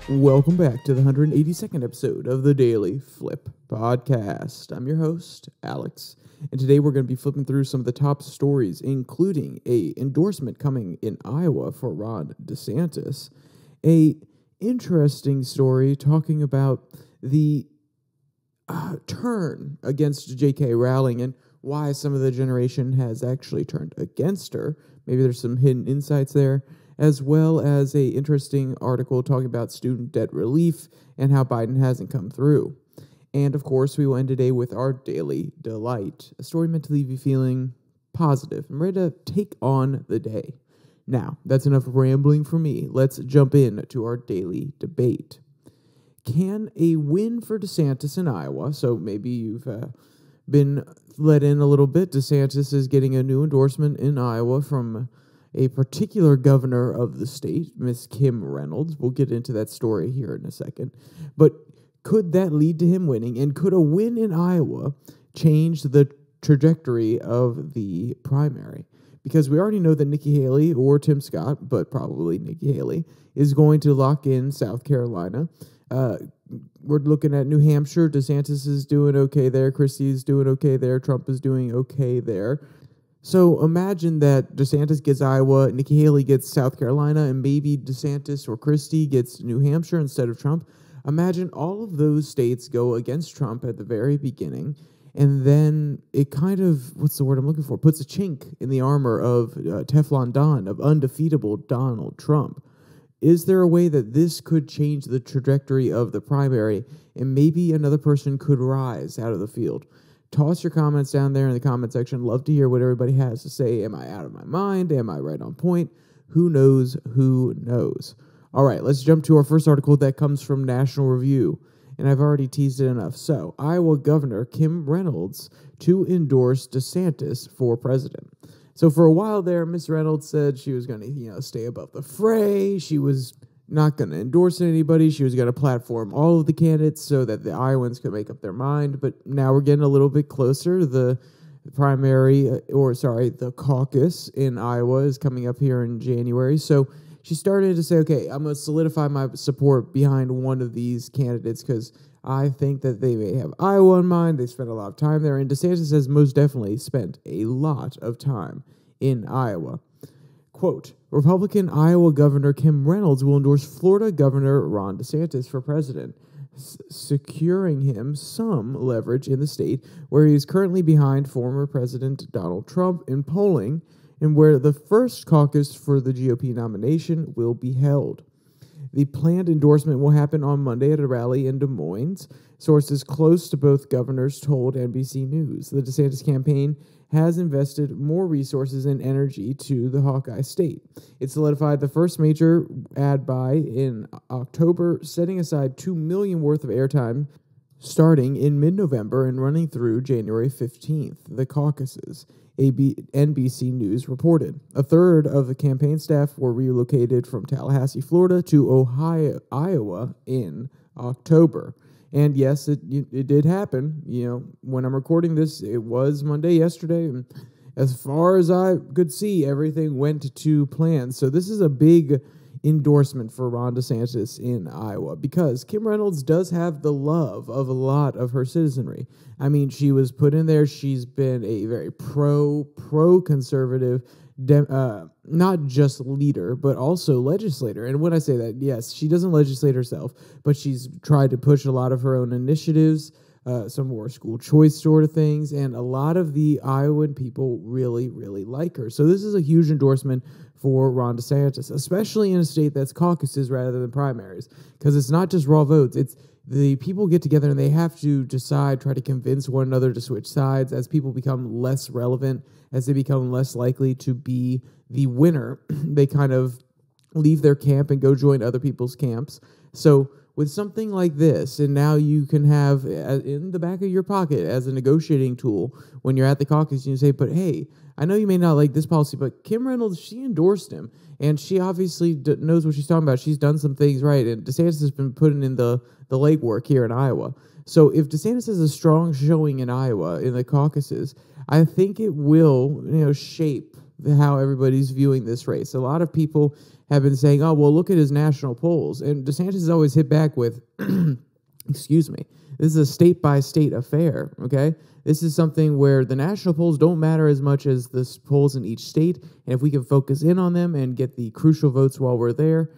Welcome back to the 182nd episode of the Daily Flip podcast. I'm your host, Alex, and today we're going to be flipping through some of the top stories, including a endorsement coming in Iowa for Ron DeSantis, a interesting story talking about the turn against JK Rowling and why some of the generation has actually turned against her. Maybe there's some hidden insights there, as well as a interesting article talking about student debt relief and how Biden hasn't come through. And of course, we will end today with our Daily Delight, a story meant to leave you feeling positive and ready to take on the day. Now, that's enough rambling for me. Let's jump in to our daily debate. Can a win for DeSantis in Iowa, so maybe you've been let in a little bit, DeSantis is getting a new endorsement in Iowa from a particular governor of the state, Miss Kim Reynolds. We'll get into that story here in a second. But could that lead to him winning? And could a win in Iowa change the trajectory of the primary? Because we already know that Nikki Haley or Tim Scott, but probably Nikki Haley, is going to lock in South Carolina. We're looking at New Hampshire. DeSantis is doing okay there. Christie is doing okay there. Trump is doing okay there. So imagine that DeSantis gets Iowa, Nikki Haley gets South Carolina, and maybe DeSantis or Christie gets New Hampshire instead of Trump. Imagine all of those states go against Trump at the very beginning, and then it kind of, what's the word I'm looking for, puts a chink in the armor of Teflon Don, of undefeatable Donald Trump. Is there a way that this could change the trajectory of the primary, and maybe another person could rise out of the field? Toss your comments down there in the comment section. Love to hear what everybody has to say. Am I out of my mind? Am I right on point? Who knows? Who knows? All right, let's jump to our first article that comes from National Review, and I've already teased it enough. So, Iowa Governor Kim Reynolds to endorse DeSantis for president. So for a while there, Miss Reynolds said she was going to, stay above the fray. She was not going to endorse anybody. She was going to platform all of the candidates so that the Iowans could make up their mind. But now we're getting a little bit closer. The caucus in Iowa is coming up here in January. So she started to say, okay, I'm going to solidify my support behind one of these candidates because I think that they may have Iowa in mind. They spent a lot of time there. And DeSantis has most definitely spent a lot of time in Iowa. Quote, Republican Iowa Governor Kim Reynolds will endorse Florida Governor Ron DeSantis for president, securing him some leverage in the state where he is currently behind former President Donald Trump in polling and where the first caucus for the GOP nomination will be held. The planned endorsement will happen on Monday at a rally in Des Moines. Sources close to both governors told NBC News. The DeSantis campaign has invested more resources and energy to the Hawkeye state. It solidified the first major ad buy in October, setting aside $2 million worth of airtime starting in mid-November and running through January 15th. The caucuses, NBC News reported. A third of the campaign staff were relocated from Tallahassee, Florida to Iowa in October. And yes, it did happen. When I'm recording this, it was Monday yesterday, and as far as I could see, everything went to plan. So this is a big endorsement for Ron DeSantis in Iowa because Kim Reynolds does have the love of a lot of her citizenry. I mean, she was put in there. She's been a very pro-conservative not just leader, but also legislator. And when I say that, yes, she doesn't legislate herself, but she's tried to push a lot of her own initiatives, some more school choice sort of things, and a lot of the Iowan people really, really like her. So this is a huge endorsement for Ron DeSantis, especially in a state that's caucuses rather than primaries, because it's not just raw votes. It's the people get together and they have to decide, try to convince one another to switch sides as people become less relevant, as they become less likely to be the winner. They kind of leave their camp and go join other people's camps. So with something like this, and now you can have in the back of your pocket as a negotiating tool when you're at the caucus, you say, but hey, I know you may not like this policy, but Kim Reynolds, she endorsed him, and she obviously knows what she's talking about. She's done some things right, and DeSantis has been putting in the legwork here in Iowa. So if DeSantis has a strong showing in Iowa in the caucuses, I think it will, shape how everybody's viewing this race. A lot of people have been saying, oh, well, look at his national polls. And DeSantis has always hit back with, excuse me, this is a state-by-state affair, okay? This is something where the national polls don't matter as much as the polls in each state, and if we can focus in on them and get the crucial votes while we're there,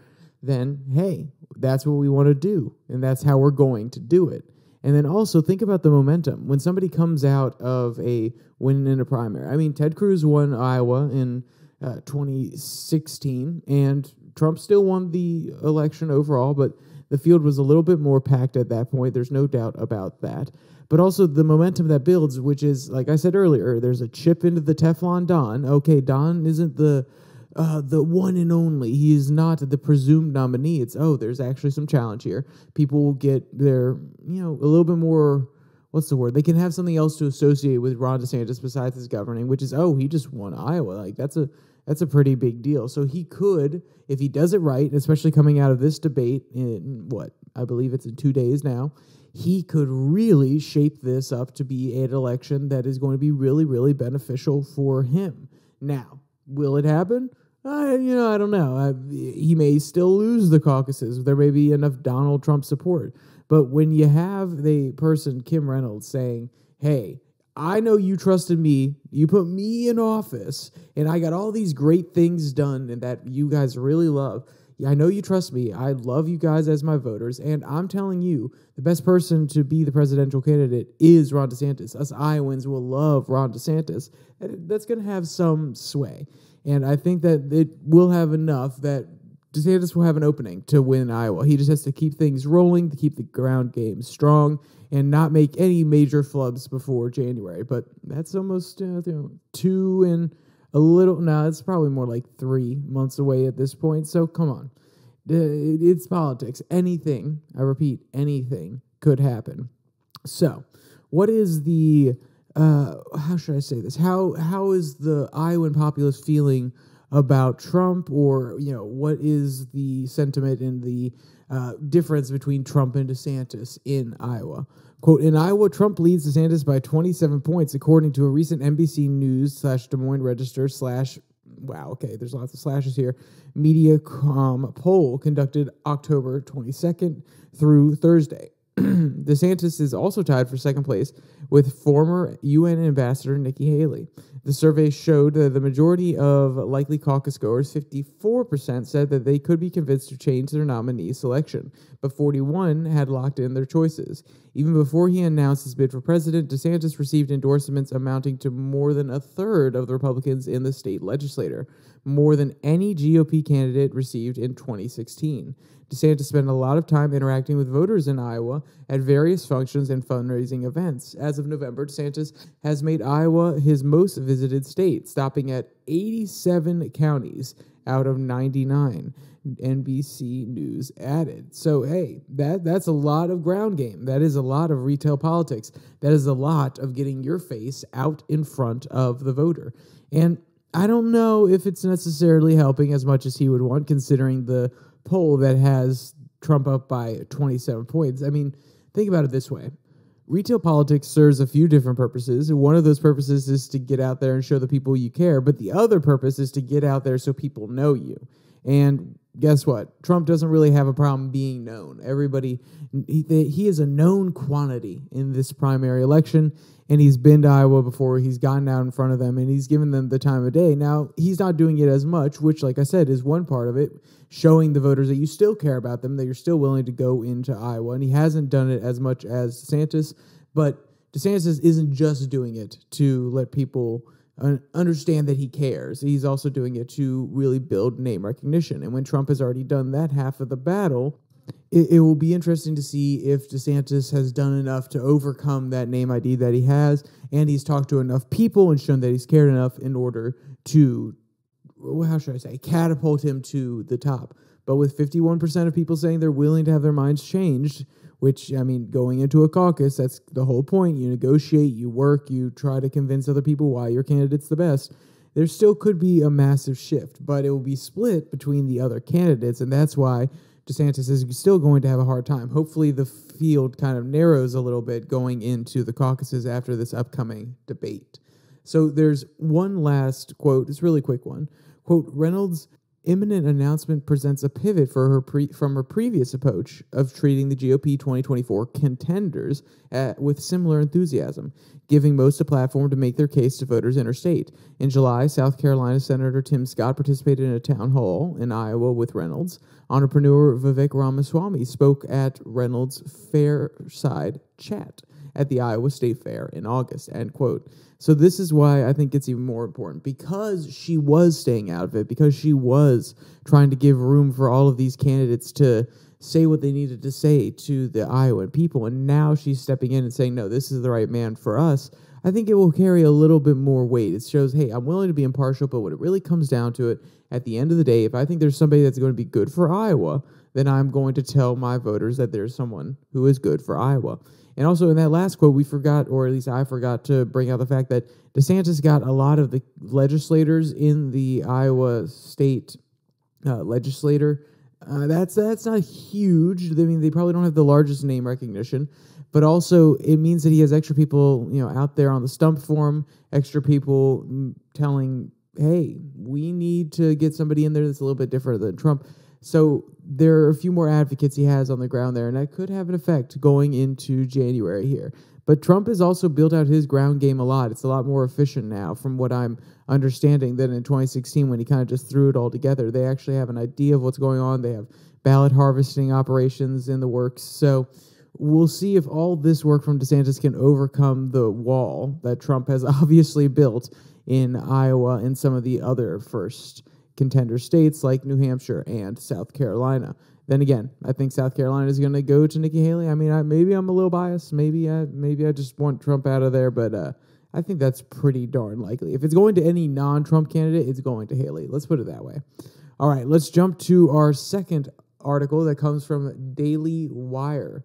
then, hey, that's what we want to do, and that's how we're going to do it. And then also think about the momentum. When somebody comes out of a win in a primary, I mean, Ted Cruz won Iowa in 2016, and Trump still won the election overall, but the field was a little bit more packed at that point. There's no doubt about that. But also the momentum that builds, which is, like I said earlier, there's a chip into the Teflon Don. Okay, Don isn't the one and only. He is not the presumed nominee. It's, there's actually some challenge here. People will get their, a little bit more, what's the word? They can have something else to associate with Ron DeSantis besides his governing, which is, he just won Iowa. Like, that's a pretty big deal. So he could, if he does it right, especially coming out of this debate in I believe it's in 2 days now, he could really shape this up to be an election that is going to be really, really beneficial for him. Now, will it happen? I don't know. He may still lose the caucuses. There may be enough Donald Trump support. But when you have the person, Kim Reynolds, saying, hey, I know you trusted me. You put me in office, and I got all these great things done and that you guys really love. I know you trust me. I love you guys as my voters, and I'm telling you, the best person to be the presidential candidate is Ron DeSantis. Us Iowans will love Ron DeSantis. That's going to have some sway, and I think that it will have enough that DeSantis will have an opening to win Iowa. He just has to keep things rolling, to keep the ground game strong, and not make any major flubs before January. But that's almost 2 and a little. No, it's probably more like 3 months away at this point. So come on. It's politics. Anything, I repeat, anything could happen. So what is the, how should I say this? How is the Iowan populace feeling about Trump, or, what is the sentiment and the difference between Trump and DeSantis in Iowa? Quote, in Iowa, Trump leads DeSantis by 27 points, according to a recent NBC News / Des Moines Register / wow, okay, there's lots of slashes here, Mediacom poll conducted October 22nd through Thursday. DeSantis is also tied for second place with former UN Ambassador Nikki Haley. The survey showed that the majority of likely caucus goers, 54%, said that they could be convinced to change their nominee selection, but 41% had locked in their choices. Even before he announced his bid for president, DeSantis received endorsements amounting to more than a third of the Republicans in the state legislature, more than any GOP candidate received in 2016. DeSantis spent a lot of time interacting with voters in Iowa at various functions and fundraising events. As of November, DeSantis has made Iowa his most visited state, stopping at 87 counties out of 99, NBC News added. So, hey, that's a lot of ground game. That is a lot of retail politics. That is a lot of getting your face out in front of the voter. And I don't know if it's necessarily helping as much as he would want, considering the poll that has Trump up by 27 points. I mean, think about it this way. Retail politics serves a few different purposes. One of those purposes is to get out there and show the people you care, but the other purpose is to get out there so people know you. And guess what? Trump doesn't really have a problem being known. Everybody, he is a known quantity in this primary election, and he's been to Iowa before. He's gotten out in front of them, and he's given them the time of day. Now, he's not doing it as much, which, like I said, is one part of it, showing the voters that you still care about them, that you're still willing to go into Iowa. And he hasn't done it as much as DeSantis, but DeSantis isn't just doing it to let people understand that he cares. He's also doing it to really build name recognition. And when Trump has already done that half of the battle, it will be interesting to see if DeSantis has done enough to overcome that name ID that he has, and he's talked to enough people and shown that he's cared enough in order to, how should I say, catapult him to the top. But with 51% of people saying they're willing to have their minds changed, which, I mean, going into a caucus, that's the whole point. You negotiate, you work, you try to convince other people why your candidate's the best. There still could be a massive shift, but it will be split between the other candidates, and that's why DeSantis is still going to have a hard time. Hopefully the field kind of narrows a little bit going into the caucuses after this upcoming debate. So there's one last quote. It's a really quick one. Quote, Reynolds' imminent announcement presents a pivot for her from her previous approach of treating the GOP 2024 contenders with similar enthusiasm, giving most a platform to make their case to voters interstate. In July, South Carolina Senator Tim Scott participated in a town hall in Iowa with Reynolds. Entrepreneur Vivek Ramaswamy spoke at Reynolds' Fairside Chat at the Iowa State Fair in August, end quote. So this is why I think it's even more important, because she was staying out of it, because she was trying to give room for all of these candidates to say what they needed to say to the Iowan people, and now she's stepping in and saying, no, this is the right man for us. I think it will carry a little bit more weight. It shows, hey, I'm willing to be impartial, but when it really comes down to it, at the end of the day, if I think there's somebody that's going to be good for Iowa, then I'm going to tell my voters that there's someone who is good for Iowa. And also in that last quote, we forgot, or at least I forgot to bring out the fact that DeSantis got a lot of the legislators in the Iowa state legislature. That's not huge. I mean, they probably don't have the largest name recognition, but also it means that he has extra people, out there on the stump for him, extra people telling, hey, we need to get somebody in there that's a little bit different than Trump. So there are a few more advocates he has on the ground there, and that could have an effect going into January here. But Trump has also built out his ground game a lot. It's a lot more efficient now, from what I'm understanding, than in 2016 when he kind of just threw it all together. They actually have an idea of what's going on. They have ballot harvesting operations in the works. So we'll see if all this work from DeSantis can overcome the wall that Trump has obviously built in Iowa and some of the other first contender states like New Hampshire and South Carolina. Then again, I think South Carolina is going to go to Nikki Haley. I mean, maybe I'm a little biased. Maybe I just want Trump out of there, but I think that's pretty darn likely. If it's going to any non-Trump candidate, it's going to Haley. Let's put it that way. All right, let's jump to our second article that comes from Daily Wire.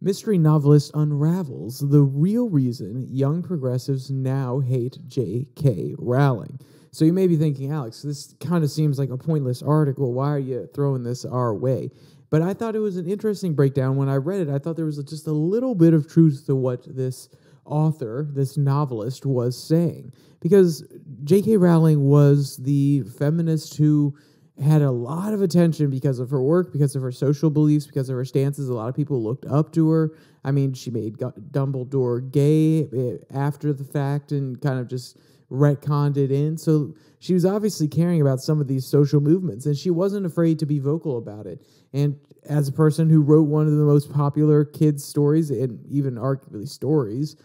Mystery novelist unravels the real reason young progressives now hate JK Rowling. So you may be thinking, Alex, this kind of seems like a pointless article. Why are you throwing this our way? But I thought it was an interesting breakdown. When I read it, I thought there was just a little bit of truth to what this author, this novelist, was saying. Because JK Rowling was the feminist who had a lot of attention because of her work, because of her social beliefs, because of her stances. A lot of people looked up to her. I mean, she made Dumbledore gay after the fact and kind of just retconned it in. So she was obviously caring about some of these social movements, and she wasn't afraid to be vocal about it. And as a person who wrote one of the most popular kids' stories, and even arguably stories,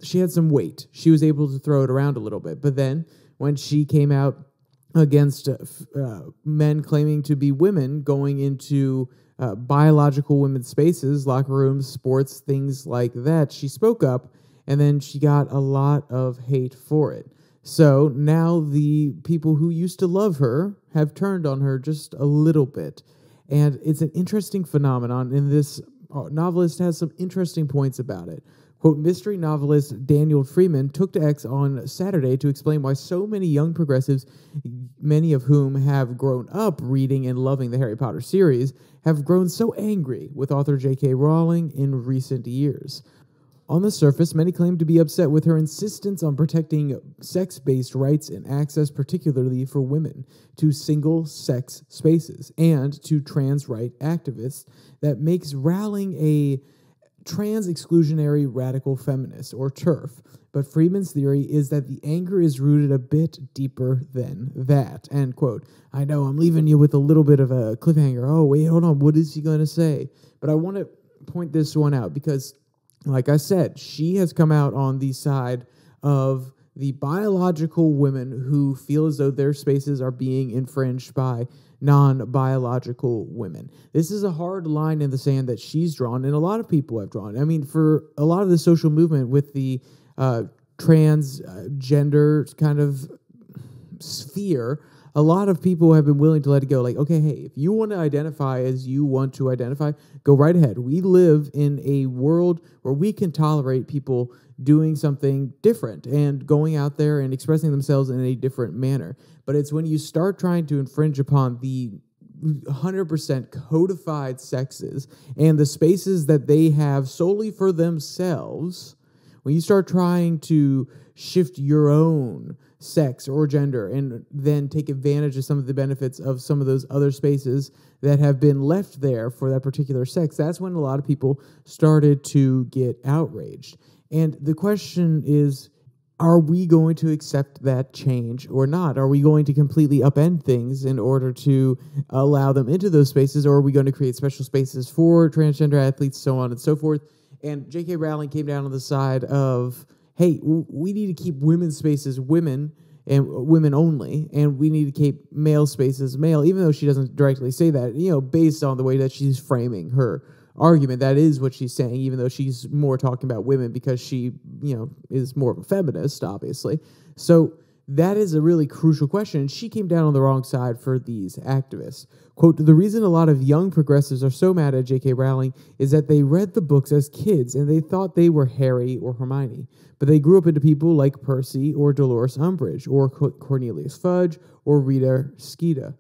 she had some weight. She was able to throw it around a little bit. But then when she came out against men claiming to be women going into biological women's spaces, locker rooms, sports, things like that, she spoke up, and then she got a lot of hate for it. So now the people who used to love her have turned on her just a little bit. And it's an interesting phenomenon, and this novelist has some interesting points about it. Quote, mystery novelist Daniel Freeman took to X on Saturday to explain why so many young progressives, many of whom have grown up reading and loving the Harry Potter series, have grown so angry with author JK Rowling in recent years. On the surface, many claim to be upset with her insistence on protecting sex-based rights and access, particularly for women, to single-sex spaces and to trans right activists that makes Rowling a trans-exclusionary radical feminist, or TERF. But Freeman's theory is that the anger is rooted a bit deeper than that. End quote. I know I'm leaving you with a little bit of a cliffhanger. Oh, wait, hold on. What is he going to say? But I want to point this one out because, like I said, she has come out on the side of the biological women who feel as though their spaces are being infringed by non-biological women. This is a hard line in the sand that she's drawn, and a lot of people have drawn. I mean, for a lot of the social movement with the transgender kind of sphere, a lot of people have been willing to let it go. Like, okay, hey, if you want to identify as you want to identify, go right ahead. We live in a world where we can tolerate people doing something different and going out there and expressing themselves in a different manner. But it's when you start trying to infringe upon the 100% codified sexes and the spaces that they have solely for themselves, When you start trying to shift your own sex or gender and then take advantage of some of the benefits of some of those other spaces that have been left there for that particular sex, that's when a lot of people started to get outraged. And the question is, are we going to accept that change or not? Are we going to completely upend things in order to allow them into those spaces, or are we going to create special spaces for transgender athletes, so on and so forth? And JK Rowling came down on the side of, hey, we need to keep women's spaces women and women only, and we need to keep male spaces male, even though she doesn't directly say that, based on the way that she's framing her argument. That is what she's saying, even though she's more talking about women because she, is more of a feminist, obviously. So that is a really crucial question, and she came down on the wrong side for these activists. Quote, the reason a lot of young progressives are so mad at J.K. Rowling is that they read the books as kids and they thought they were Harry or Hermione, but they grew up into people like Percy or Dolores Umbridge or Cornelius Fudge or Rita Skeeter.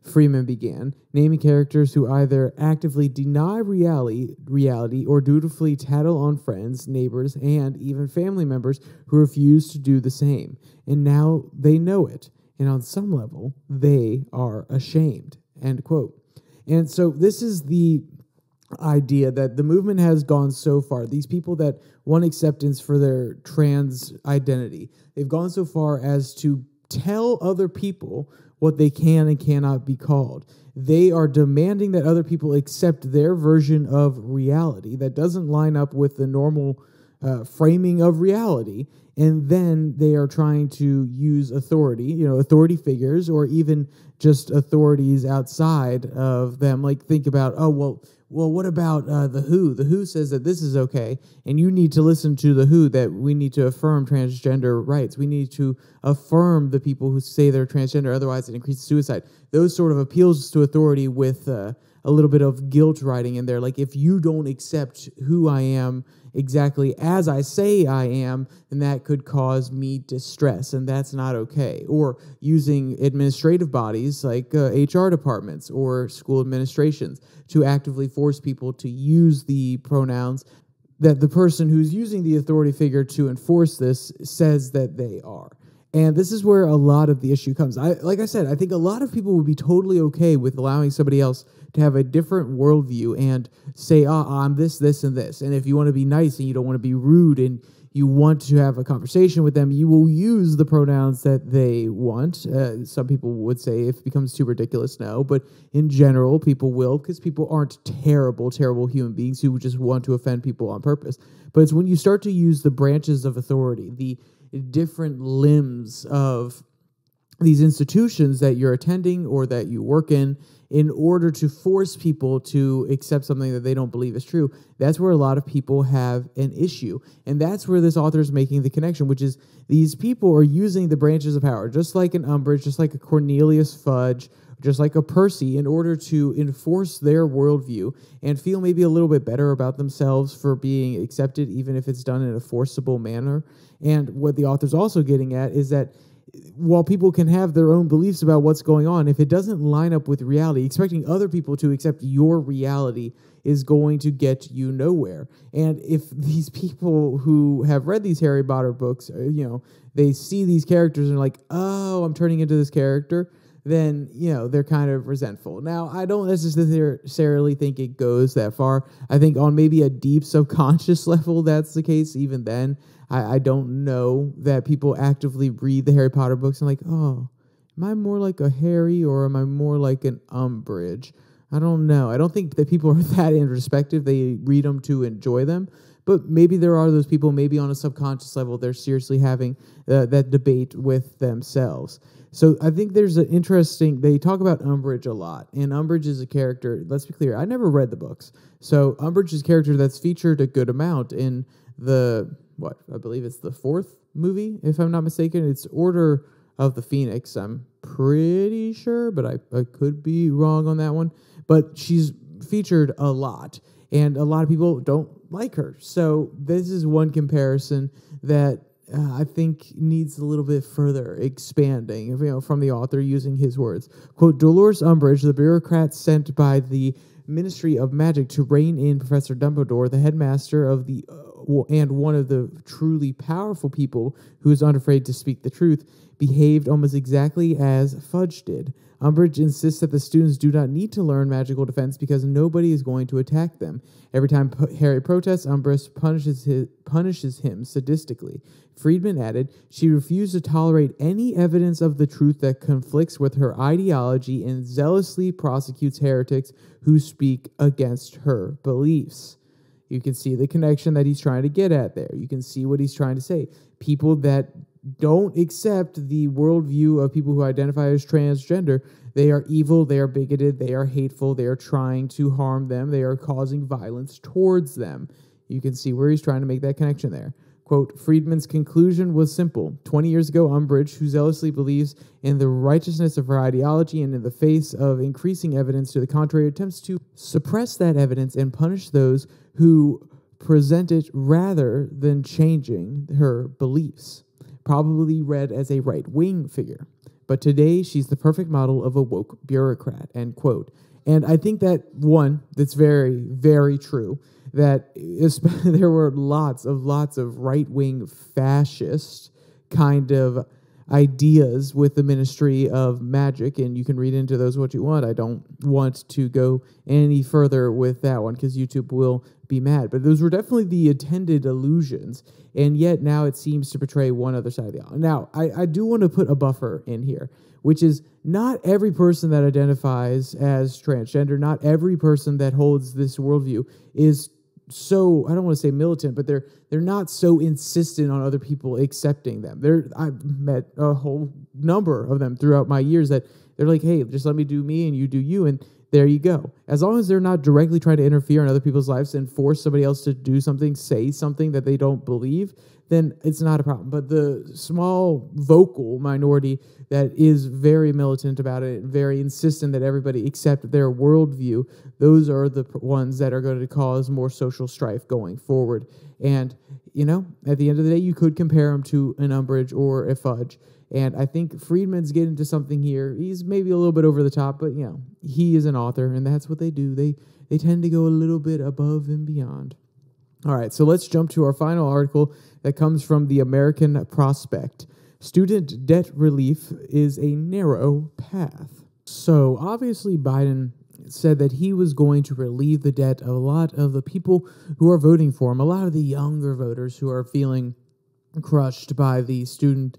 Freeman began, naming characters who either actively deny reality or dutifully tattle on friends, neighbors, and even family members who refuse to do the same. And now they know it. And on some level, they are ashamed. End quote. And so this is the idea that the movement has gone so far. These people that want acceptance for their trans identity, they've gone so far as to tell other people what they can and cannot be called. They are demanding that other people accept their version of reality that doesn't line up with the normal framing of reality. And then they are trying to use authority, authority figures, or even just authorities outside of them. Like, think about, what about the WHO? The WHO says that this is okay, and you need to listen to the WHO, that we need to affirm transgender rights. We need to affirm the people who say they're transgender, otherwise it increases suicide. Those sort of appeals to authority with a little bit of guilt writing in there. Like, if you don't accept who I am exactly as I say I am, then that could cause me distress, and that's not okay. Or using administrative bodies like HR departments or school administrations to actively force people to use the pronouns that the person who's using the authority figure to enforce this says that they are. And this is where a lot of the issue comes. Like I said, I think a lot of people would be totally okay with allowing somebody else to have a different worldview and say, I'm this, this, and this. And if you want to be nice and you don't want to be rude and you want to have a conversation with them, you will use the pronouns that they want. Some people would say if it becomes too ridiculous, no. But in general, people will, because people aren't terrible, terrible human beings who just want to offend people on purpose. But it's when you start to use the branches of authority, the different limbs of these institutions that you're attending or that you work in order to force people to accept something that they don't believe is true. That's where a lot of people have an issue. And that's where this author is making the connection, which is these people are using the branches of power, just like an Umbridge, just like a Cornelius Fudge, just like a Percy, in order to enforce their worldview and feel maybe a little bit better about themselves for being accepted, even if it's done in a forcible manner. And what the author's also getting at is that while people can have their own beliefs about what's going on, if it doesn't line up with reality, expecting other people to accept your reality is going to get you nowhere. And if these people who have read these Harry Potter books, they see these characters and are like, oh, I'm turning into this character, then, they're kind of resentful. Now, I don't necessarily think it goes that far. I think on maybe a deep subconscious level, that's the case. Even then, I don't know that people actively read the Harry Potter books and like, oh, am I more like a Harry or am I more like an Umbridge? I don't know. I don't think that people are that introspective. They read them to enjoy them. But maybe there are those people, maybe on a subconscious level, they're seriously having that debate with themselves. So I think there's an interesting, they talk about Umbridge a lot, and Umbridge is a character, let's be clear, I never read the books. So Umbridge is a character that's featured a good amount in I believe it's the fourth movie, if I'm not mistaken. It's Order of the Phoenix, I'm pretty sure, but I could be wrong on that one. But she's featured a lot, and a lot of people don't like her. So this is one comparison that I think needs a little bit further expanding, from the author using his words. Quote, Dolores Umbridge, the bureaucrat sent by the Ministry of Magic to rein in Professor Dumbledore, the headmaster of the and one of the truly powerful people who is unafraid to speak the truth, behaved almost exactly as Fudge did. Umbridge insists that the students do not need to learn magical defense because nobody is going to attack them. Every time Harry protests, Umbridge punishes him sadistically. Friedman added, she refused to tolerate any evidence of the truth that conflicts with her ideology and zealously prosecutes heretics who speak against her beliefs. You can see the connection that he's trying to get at there. You can see what he's trying to say. People that don't accept the worldview of people who identify as transgender, they are evil, they are bigoted, they are hateful, they are trying to harm them, they are causing violence towards them. You can see where he's trying to make that connection there. Quote, Friedman's conclusion was simple. 20 years ago, Umbridge, who zealously believes in the righteousness of her ideology and in the face of increasing evidence to the contrary, attempts to suppress that evidence and punish those who present it rather than changing her beliefs. Probably read as a right-wing figure. But today, she's the perfect model of a woke bureaucrat, end quote. And I think that, one, that's very, very true, that there were lots of right-wing fascist kind of ideas with the Ministry of Magic, and you can read into those what you want. I don't want to go any further with that one because YouTube will be mad. But those were definitely the intended allusions, and yet now it seems to portray one other side of the aisle. Now, I do want to put a buffer in here, which is not every person that identifies as transgender, not every person that holds this worldview is so, I don't want to say militant, but they're not so insistent on other people accepting them. I've met a whole number of them throughout my years that they're like, hey, just let me do me and you do you, and there you go. As long as they're not directly trying to interfere in other people's lives and force somebody else to do something, say something that they don't believe, then it's not a problem. But the small vocal minority that is very militant about it, very insistent that everybody accept their worldview, those are the ones that are going to cause more social strife going forward. And, you know, at the end of the day, you could compare them to an Umbridge or a Fudge. And I think Friedman's getting to something here. He's maybe a little bit over the top, but, you know, he is an author, and that's what they do. They tend to go a little bit above and beyond. All right, so let's jump to our final article that comes from the American Prospect. Student debt relief is a narrow path. So obviously Biden said that he was going to relieve the debt of a lot of the people who are voting for him, a lot of the younger voters who are feeling crushed by the student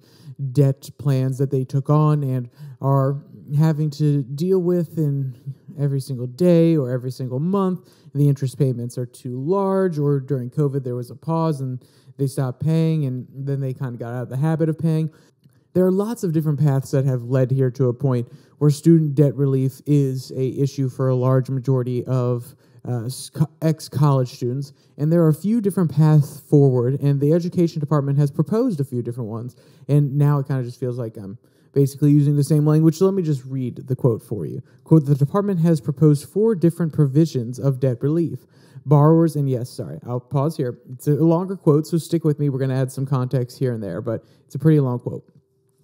debt plans that they took on and are having to deal with in every single day or every single month. The interest payments are too large, or during COVID there was a pause and they stopped paying and then they kind of got out of the habit of paying. There are lots of different paths that have led here to a point where student debt relief is an issue for a large majority of ex-college students, and there are a few different paths forward, and the education department has proposed a few different ones, and now it kind of just feels like I'm basically using the same language, so let me just read the quote for you. Quote, the department has proposed 4 different provisions of debt relief. Borrowers, and yes, sorry, I'll pause here. It's a longer quote, so stick with me. We're going to add some context here and there, but it's a pretty long quote.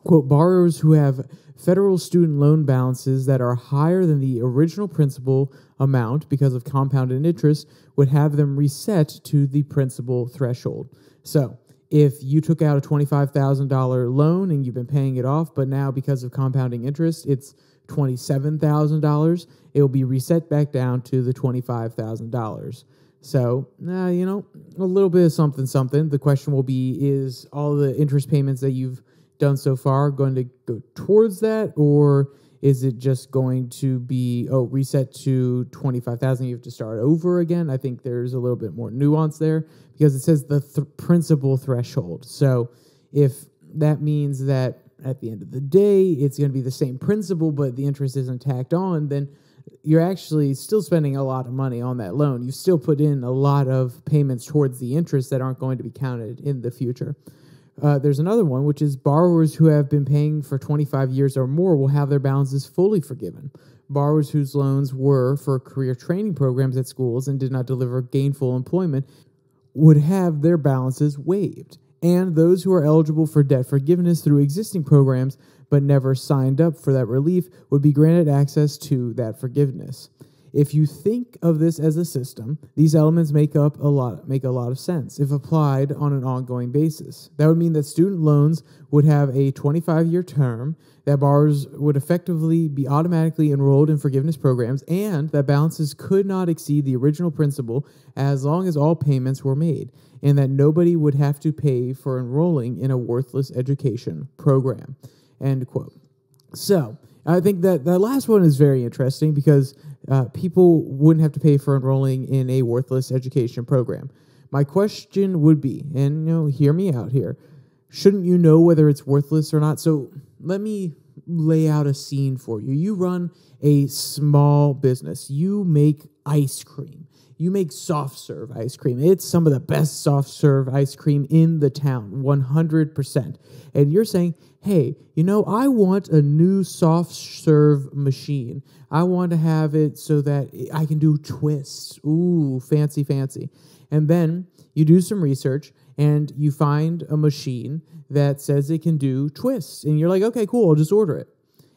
Quote, borrowers who have federal student loan balances that are higher than the original principal amount because of compounded interest would have them reset to the principal threshold. So if you took out a $25,000 loan and you've been paying it off, but now because of compounding interest, it's $27,000, it will be reset back down to the $25,000. So, you know, a little bit of something. The question will be, is all the interest payments that you've done so far going to go towards that, or is it just going to be, reset to $25,000, you have to start over again? I think there's a little bit more nuance there because it says the principal threshold. So if that means that at the end of the day, it's going to be the same principal, but the interest isn't tacked on, then you're actually still spending a lot of money on that loan. You still put in a lot of payments towards the interest that aren't going to be counted in the future. There's another one, which is borrowers who have been paying for 25 years or more will have their balances fully forgiven. Borrowers whose loans were for career training programs at schools and did not deliver gainful employment would have their balances waived. And those who are eligible for debt forgiveness through existing programs but never signed up for that relief would be granted access to that forgiveness. If you think of this as a system, these elements make a lot of sense if applied on an ongoing basis. That would mean that student loans would have a 25-year term, that borrowers would effectively be automatically enrolled in forgiveness programs, and that balances could not exceed the original principal as long as all payments were made, and that nobody would have to pay for enrolling in a worthless education program. End quote. So I think that last one is very interesting because people wouldn't have to pay for enrolling in a worthless education program. My question would be, and hear me out here, shouldn't you know whether it's worthless or not? So let me lay out a scene for you. You run a small business. You make ice cream. You make soft serve ice cream. It's some of the best soft serve ice cream in the town, 100%. And you're saying, hey, I want a new soft serve machine. I want to have it so that I can do twists. Ooh, fancy, fancy. And then you do some research and you find a machine that says it can do twists. And you're like, okay, cool, I'll just order it.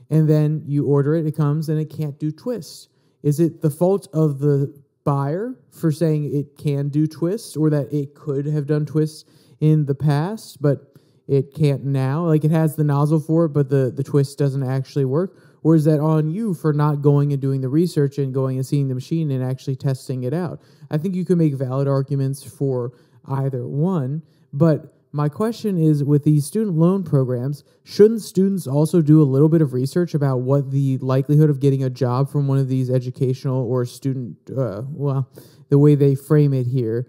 And then you order it, it comes, and it can't do twists. Is it the fault of the buyer for saying it can do twists, or that it could have done twists in the past, but it can't now? Like, it has the nozzle for it, but the twist doesn't actually work? Or is that on you for not going and doing the research and going and seeing the machine and actually testing it out? I think you can make valid arguments for either one, but my question is, with these student loan programs, shouldn't students also do a little bit of research about what the likelihood of getting a job from one of these educational or student, the way they frame it here,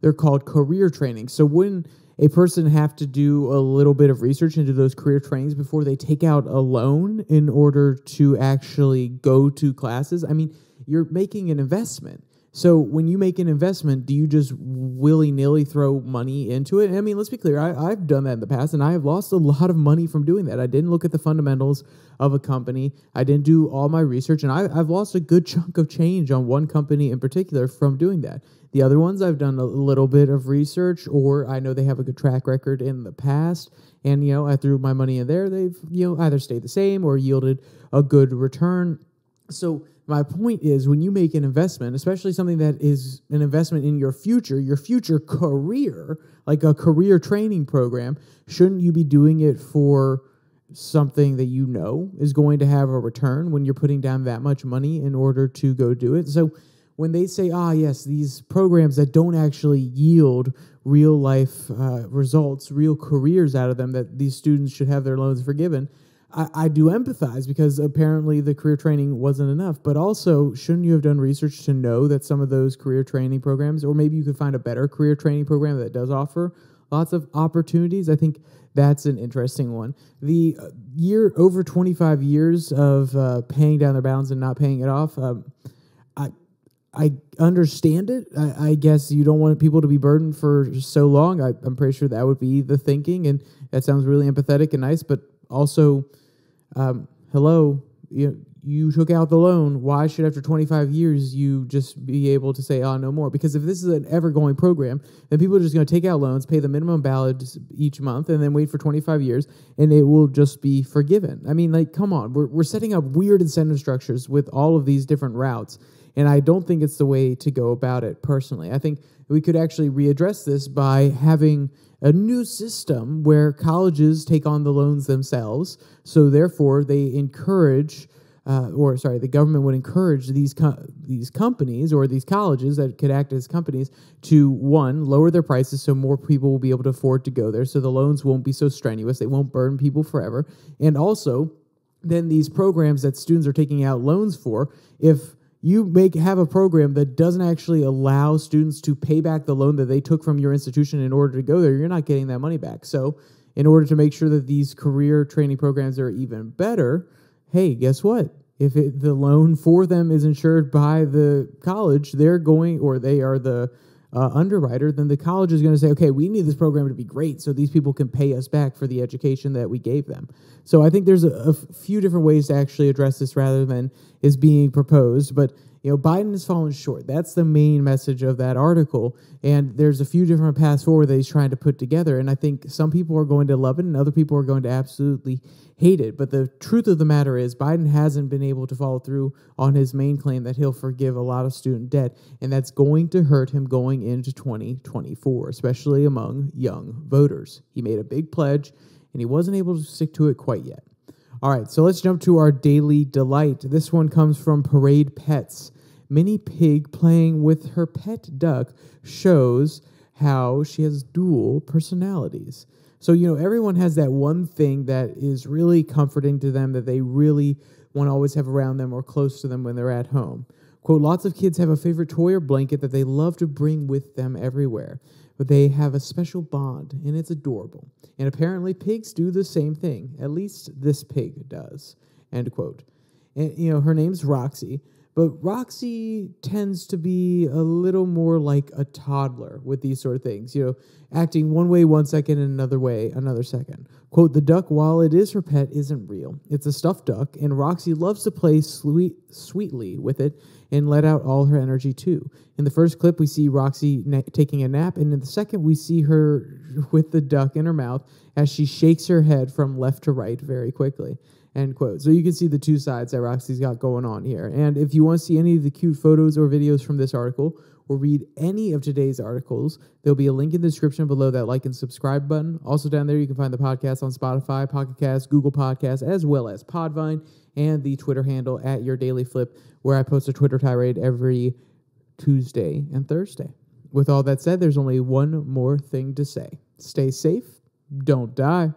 they're called career training. So wouldn't a person have to do a little bit of research into those career trainings before they take out a loan in order to actually go to classes? I mean, you're making an investment. So when you make an investment, do you just willy-nilly throw money into it? I mean, let's be clear. I've done that in the past, and I have lost a lot of money from doing that. I didn't look at the fundamentals of a company. I didn't do all my research, and I've lost a good chunk of change on one company in particular from doing that. The other ones, I've done a little bit of research, or I know they have a good track record in the past, and, I threw my money in there. They've, either stayed the same or yielded a good return. So my point is, when you make an investment, especially something that is an investment in your future career, like a career training program, shouldn't you be doing it for something that is going to have a return when you're putting down that much money in order to go do it? So when they say, yes, these programs that don't actually yield real life results, real careers out of them, that these students should have their loans forgiven, I do empathize, because apparently the career training wasn't enough. But also, shouldn't you have done research to know that some of those career training programs, or maybe you could find a better career training program that does offer lots of opportunities? I think that's an interesting one. The over 25 years of paying down their balance and not paying it off, I understand it. I guess you don't want people to be burdened for so long. I'm pretty sure that would be the thinking, and that sounds really empathetic and nice, but also, hello, you took out the loan. Why should after 25 years you just be able to say, no more? Because if this is an ever-going program, then people are just going to take out loans, pay the minimum balance each month, and then wait for 25 years, and it will just be forgiven. I mean, come on. We're setting up weird incentive structures with all of these different routes, and I don't think it's the way to go about it personally. I think we could actually readdress this by having a new system where colleges take on the loans themselves, so therefore they encourage, the government would encourage these companies or these colleges that could act as companies to, one, lower their prices so more people will be able to afford to go there, so the loans won't be so strenuous, they won't burden people forever, and also then these programs that students are taking out loans for, if you have a program that doesn't actually allow students to pay back the loan that they took from your institution in order to go there, you're not getting that money back. So in order to make sure that these career training programs are even better, hey, guess what? If the loan for them is insured by the college, they are the underwriter, then the college is going to say, okay, we need this program to be great so these people can pay us back for the education that we gave them. So I think there's a few different ways to actually address this rather than is being proposed. But, Biden has fallen short. That's the main message of that article. And there's a few different paths forward that he's trying to put together. And I think some people are going to love it and other people are going to absolutely hate it. But the truth of the matter is Biden hasn't been able to follow through on his main claim that he'll forgive a lot of student debt. And that's going to hurt him going into 2024, especially among young voters. He made a big pledge and he wasn't able to stick to it quite yet. All right, so let's jump to our daily delight. This one comes from Parade Pets. Minnie Pig playing with her pet duck shows how she has dual personalities. So, everyone has that one thing that is really comforting to them that they really want to always have around them or close to them when they're at home. Quote, lots of kids have a favorite toy or blanket that they love to bring with them everywhere, but they have a special bond, and it's adorable. And apparently pigs do the same thing. At least this pig does, end quote. And, her name's Roxy, but Roxy tends to be a little more like a toddler with these sort of things, acting one way 1 second and another way another second. Quote, the duck, while it is her pet, isn't real. It's a stuffed duck, and Roxy loves to play sweetly with it and let out all her energy too. In the first clip, we see Roxy taking a nap, and in the second, we see her with the duck in her mouth as she shakes her head from left to right very quickly. End quote. So you can see the two sides that Roxy's got going on here. And if you want to see any of the cute photos or videos from this article, or read any of today's articles, there'll be a link in the description below that like and subscribe button. Also down there, you can find the podcast on Spotify, Pocket Cast, Google Podcasts, as well as Podvine, and the Twitter handle at Your Daily Flip, where I post a Twitter tirade every Tuesday and Thursday. With all that said, there's only one more thing to say. Stay safe, don't die.